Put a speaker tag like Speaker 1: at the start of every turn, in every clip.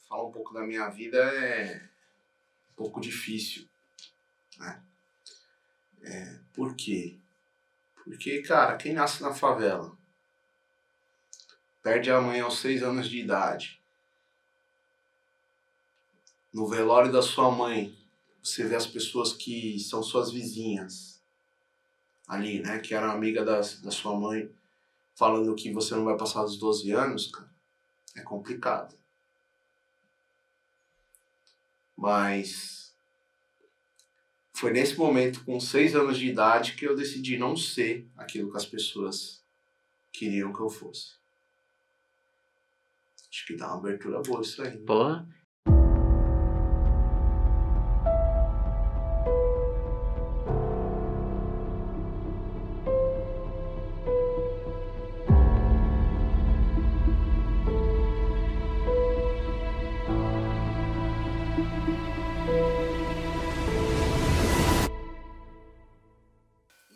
Speaker 1: falar um pouco da minha vida é um pouco difícil, né? Por quê? Porque, cara, quem nasce na favela, perde a mãe aos 6 anos de idade, no velório da sua mãe, você vê as pessoas que são suas vizinhas ali, né, que eram amigas da sua mãe, falando que você não vai passar dos 12 anos, cara, é complicado. Mas foi nesse momento, com 6 anos de idade, que eu decidi não ser aquilo que as pessoas queriam que eu fosse. Acho que dá uma abertura boa isso aí, né?
Speaker 2: Pô.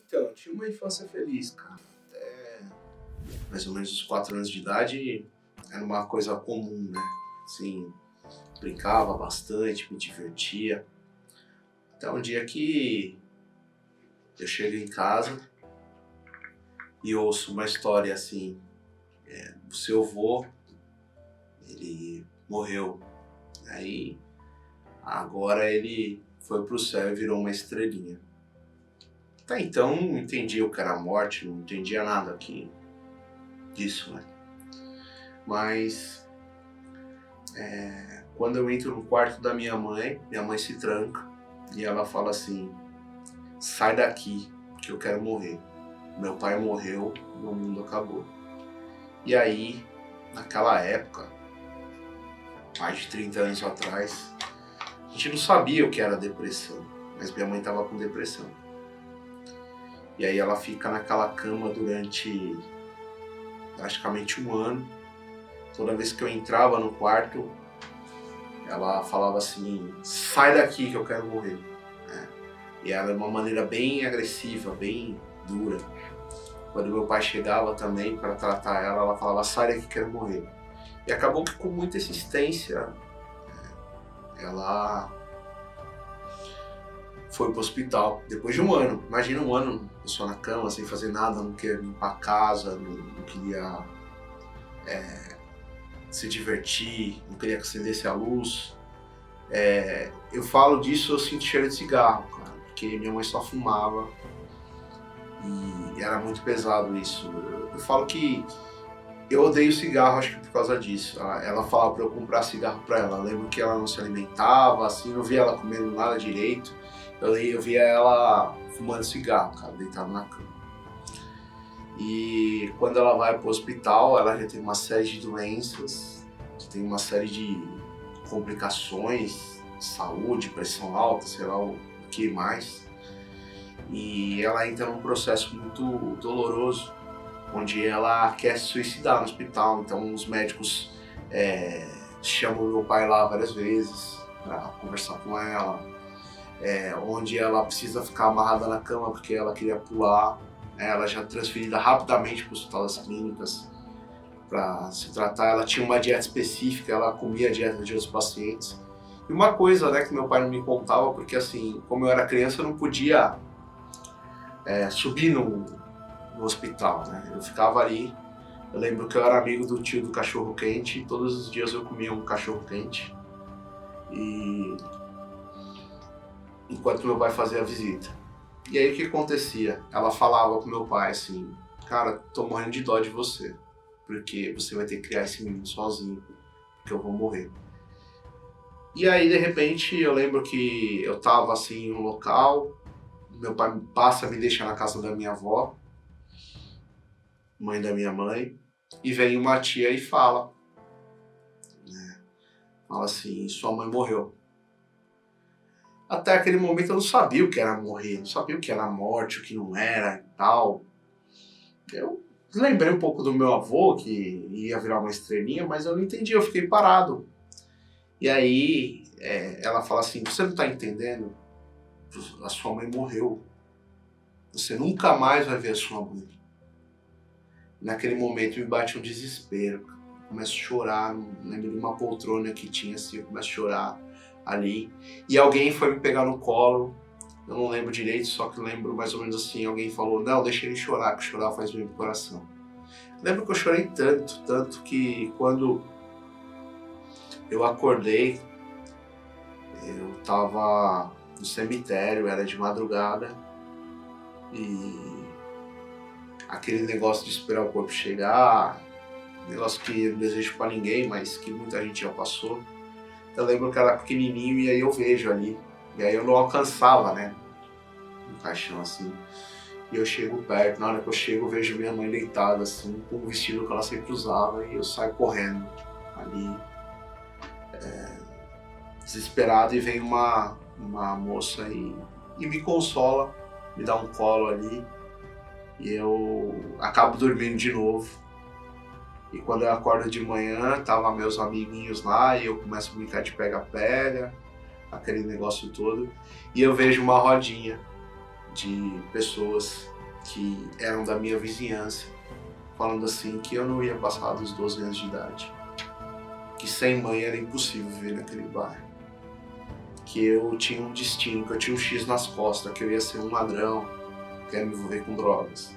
Speaker 1: Então, eu tinha uma infância feliz, cara. Até mais ou menos os 4 anos de idade era uma coisa comum, né? Assim, brincava bastante, me divertia. Até um dia que eu chego em casa e ouço uma história assim, o seu avô, ele morreu. Aí, agora ele foi pro céu e virou uma estrelinha. Até então não entendia o que era a morte, não entendia nada disso, né? Mas quando eu entro no quarto da minha mãe se tranca e ela fala assim: sai daqui que eu quero morrer. Meu pai morreu, meu mundo acabou. E aí, naquela época, mais de 30 anos atrás, a gente não sabia o que era depressão, mas minha mãe estava com depressão. E aí ela fica naquela cama durante praticamente um ano. Toda vez que eu entrava no quarto, ela falava assim: sai daqui que eu quero morrer. E era de uma maneira bem agressiva, bem dura. Quando meu pai chegava também para tratar ela, ela falava: sai daqui que eu quero morrer. E acabou que com muita insistência, ela foi pro hospital. Depois de um ano, imagina um ano, só na cama, sem fazer nada, não queria limpar a casa, não queria se divertir, não queria que acendesse a luz. Eu falo disso, eu sinto cheiro de cigarro, cara, porque minha mãe só fumava e era muito pesado isso. Eu falo que eu odeio cigarro, acho que por causa disso. Ela falava pra eu comprar cigarro pra ela. Eu lembro que ela não se alimentava, assim, não via ela comendo nada direito. Eu via ela fumando cigarro, cara, deitada na cama. E quando ela vai pro hospital, ela já tem uma série de doenças, tem uma série de complicações, saúde, pressão alta, sei lá o que mais. E ela entra num processo muito doloroso, onde ela quer se suicidar no hospital. Então os médicos chamam meu pai lá várias vezes para conversar com ela, onde ela precisa ficar amarrada na cama porque ela queria pular. Ela já transferida rapidamente para o Hospital das Clínicas para se tratar. Ela tinha uma dieta específica, ela comia a dieta de outros pacientes. E uma coisa, né, que meu pai não me contava, porque assim, como eu era criança, eu não podia subir no hospital, né? Eu ficava ali. Eu lembro que eu era amigo do tio do cachorro quente e todos os dias eu comia um cachorro quente. E enquanto meu pai fazia a visita. E aí o que acontecia? Ela falava com meu pai assim: cara, tô morrendo de dó de você, porque você vai ter que criar esse menino sozinho, porque eu vou morrer. E aí de repente eu lembro que eu tava assim em um local, meu pai passa a me deixar na casa da minha avó, mãe da minha mãe, e vem uma tia e fala, né? Fala assim: sua mãe morreu. Até aquele momento eu não sabia o que era morrer, não sabia o que era morte, o que não era e tal. Eu lembrei um pouco do meu avô, que ia virar uma estrelinha, mas eu não entendi, eu fiquei parado. E aí ela fala assim: você não tá entendendo? A sua mãe morreu. Você nunca mais vai ver a sua mãe. Naquele momento me bate um desespero. começo a chorar, lembro de uma poltrona que tinha assim, eu começo a chorar ali. E alguém foi me pegar no colo, eu não lembro direito, só que lembro mais ou menos assim, alguém falou, não, deixa ele chorar, que chorar faz bem pro coração. Lembro que eu chorei tanto que quando eu acordei, eu tava no cemitério, era de madrugada, e aquele negócio de esperar o corpo chegar, negócio que eu não desejo pra ninguém, mas que muita gente já passou. Eu lembro que era pequenininho e aí eu vejo ali, e aí eu não alcançava, né, no caixão assim. E eu chego perto, na hora que eu chego eu vejo minha mãe deitada assim, com o vestido que ela sempre usava, e eu saio correndo ali, desesperado, e vem uma moça e me consola, me dá um colo ali, e eu acabo dormindo de novo. E quando eu acordo de manhã, tava meus amiguinhos lá, e eu começo a brincar de pega-pega, aquele negócio todo, e eu vejo uma rodinha de pessoas que eram da minha vizinhança, falando assim que eu não ia passar dos 12 anos de idade, que sem mãe era impossível viver naquele bairro, que eu tinha um destino, que eu tinha um X nas costas, que eu ia ser um ladrão, que ia me envolver com drogas.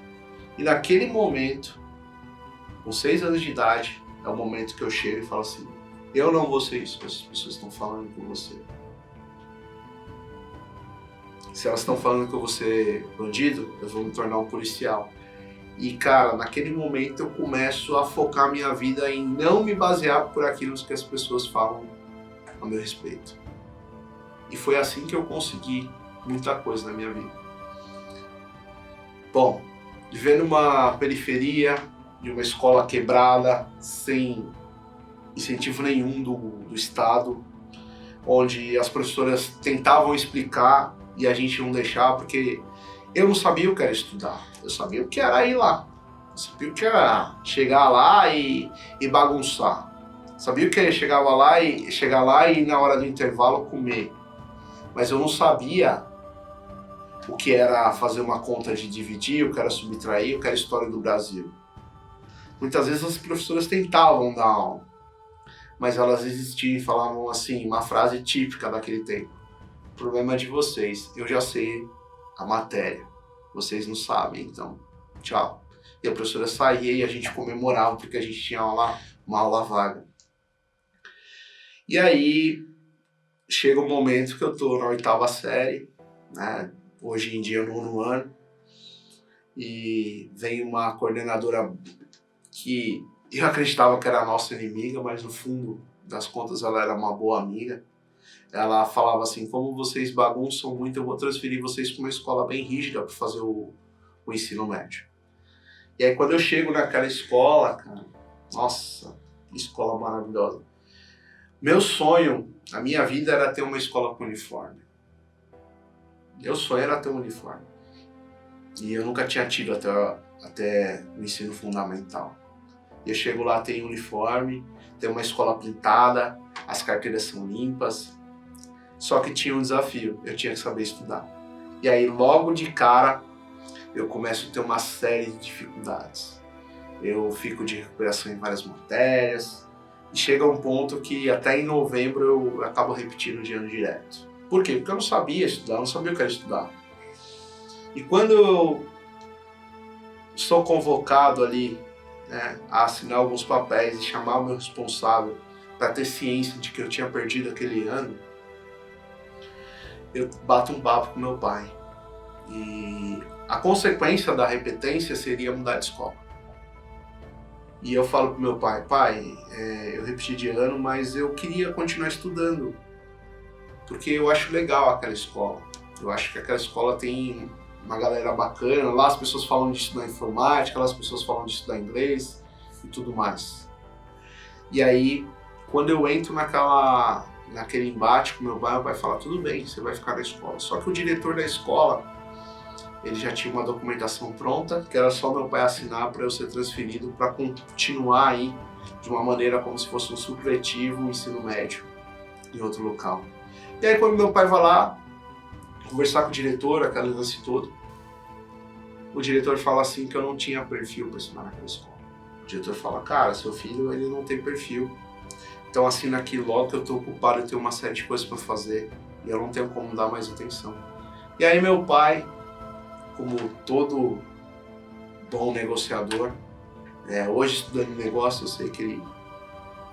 Speaker 1: E naquele momento, com 6 anos de idade, é o momento que eu chego e falo assim, eu não vou ser isso que as pessoas estão falando com você. Se elas estão falando que eu vou ser bandido, eu vou me tornar um policial. E cara, naquele momento eu começo a focar minha vida em não me basear por aquilo que as pessoas falam a meu respeito. E foi assim que eu consegui muita coisa na minha vida. Bom, viver numa periferia, de uma escola quebrada, sem incentivo nenhum do Estado, onde as professoras tentavam explicar e a gente não deixava, porque eu não sabia o que era estudar, eu sabia o que era ir lá, eu sabia o que era chegar lá e bagunçar, sabia o que era chegar lá e na hora do intervalo comer, mas eu não sabia o que era fazer uma conta de dividir, o que era subtrair, o que era história do Brasil. Muitas vezes as professoras tentavam dar aula, mas elas existiam e falavam assim, uma frase típica daquele tempo. O problema é de vocês, eu já sei a matéria, vocês não sabem, então tchau. E a professora saía e a gente comemorava porque a gente tinha uma aula vaga. E aí chega um momento que eu tô na 8ª série, né? Hoje em dia no 9º ano, e vem uma coordenadora que eu acreditava que era a nossa inimiga, mas no fundo das contas ela era uma boa amiga. Ela falava assim, como vocês bagunçam muito, eu vou transferir vocês para uma escola bem rígida para fazer o ensino médio. E aí quando eu chego naquela escola, cara, nossa, que escola maravilhosa. Meu sonho, a minha vida era ter uma escola com uniforme. Meu sonho era ter um uniforme. E eu nunca tinha tido até o ensino fundamental. Eu chego lá, tem uniforme, tem uma escola pintada, as carteiras são limpas. Só que tinha um desafio, eu tinha que saber estudar. E aí logo de cara eu começo a ter uma série de dificuldades. Eu fico de recuperação em várias matérias. E chega um ponto que até em novembro eu acabo repetindo de ano direto. Por quê? Porque eu não sabia estudar, eu não sabia o que era estudar. E quando eu sou convocado ali, né, a assinar alguns papéis e chamar o meu responsável para ter ciência de que eu tinha perdido aquele ano, eu bato um papo com meu pai. E a consequência da repetência seria mudar de escola. E eu falo pro meu pai, eu repeti de ano, mas eu queria continuar estudando, porque eu acho legal aquela escola. Eu acho que aquela escola tem uma galera bacana, lá as pessoas falam de estudar informática, lá as pessoas falam de estudar inglês e tudo mais. E aí, quando eu entro naquele embate com meu pai fala, tudo bem, você vai ficar na escola. Só que o diretor da escola, ele já tinha uma documentação pronta, que era só meu pai assinar para eu ser transferido para continuar aí de uma maneira como se fosse um supletivo, um ensino médio em outro local. E aí quando meu pai vai lá conversar com o diretor, aquele lance todo, o diretor fala assim que eu não tinha perfil para estudar naquela escola. diretor fala, cara, seu filho ele não tem perfil. Então assina aqui logo que eu tô ocupado, eu tenho uma série de coisas para fazer e eu não tenho como dar mais atenção. E aí meu pai, como todo bom negociador, hoje estudando negócio, eu sei que ele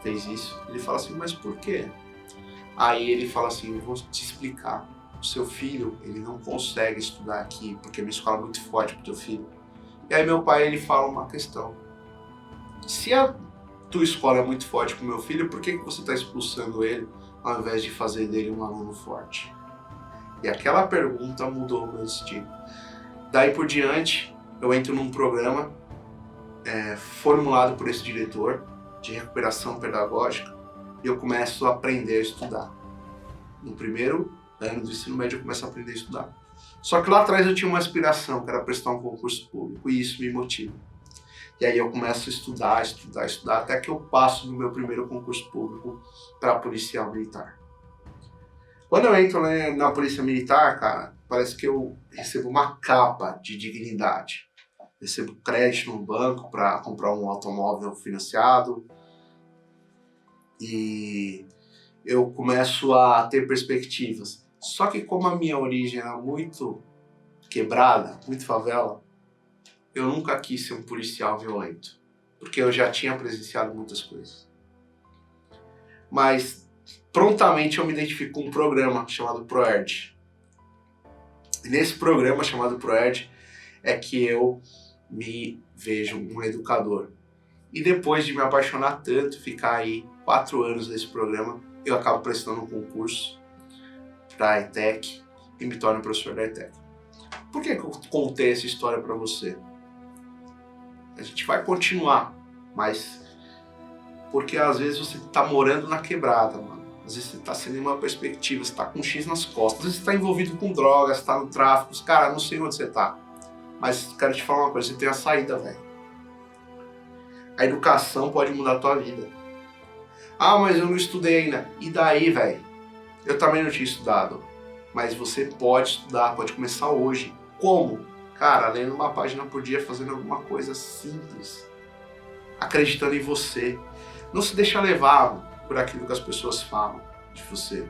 Speaker 1: fez isso, ele fala assim, mas por quê? Aí ele fala assim, eu vou te explicar, o seu filho, ele não consegue estudar aqui, porque a minha escola é muito forte pro teu filho. E aí meu pai, ele fala uma questão, se a tua escola é muito forte pro meu filho, por que você está expulsando ele, ao invés de fazer dele um aluno forte? E aquela pergunta mudou o meu destino. Daí por diante, eu entro num programa formulado por esse diretor de recuperação pedagógica e eu começo a aprender a estudar. No primeiro ano do ensino médio eu começo a aprender a estudar. Só que lá atrás eu tinha uma aspiração, que era prestar um concurso público, e isso me motiva. E aí eu começo a estudar, até que eu passo no meu primeiro concurso público para policial militar. Quando eu entro na polícia militar, cara, parece que eu recebo uma capa de dignidade. Recebo crédito no banco para comprar um automóvel financiado e eu começo a ter perspectivas. Só que como a minha origem era muito quebrada, muito favela, eu nunca quis ser um policial violento, porque eu já tinha presenciado muitas coisas. Mas prontamente eu me identifico com um programa chamado ProErd. E nesse programa chamado ProErd é que eu me vejo um educador. E depois de me apaixonar tanto, ficar aí 4 anos nesse programa, eu acabo prestando um concurso para a ETEC e me torno professor da ETEC. Por que eu contei essa história para você? A gente vai continuar, mas porque às vezes você tá morando na quebrada, mano. Às vezes você tá sem uma perspectiva, você tá com um X nas costas, às vezes você tá envolvido com drogas, você tá no tráfico, cara, não sei onde você tá. Mas quero te falar uma coisa, você tem a saída, velho. A educação pode mudar a tua vida. Ah, mas eu não estudei ainda. E daí, velho? Eu também não tinha estudado. Mas você pode estudar, pode começar hoje. Como? Cara, lendo uma página por dia, fazendo alguma coisa simples. Acreditando em você. Não se deixa levar por aquilo que as pessoas falam de você.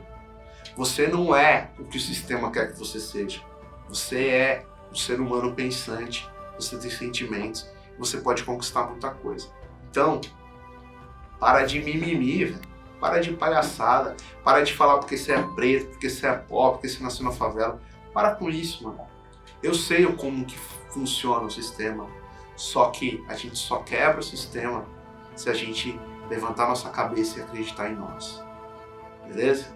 Speaker 1: Você não é o que o sistema quer que você seja. Você é um ser humano pensante, você tem sentimentos, você pode conquistar muita coisa. Então, para de mimimi, velho. Para de palhaçada, para de falar porque você é preto, porque você é pobre, porque você nasceu na favela. Para com isso, mano. Eu sei como que funciona o sistema, só que a gente só quebra o sistema se a gente levantar nossa cabeça e acreditar em nós. Beleza?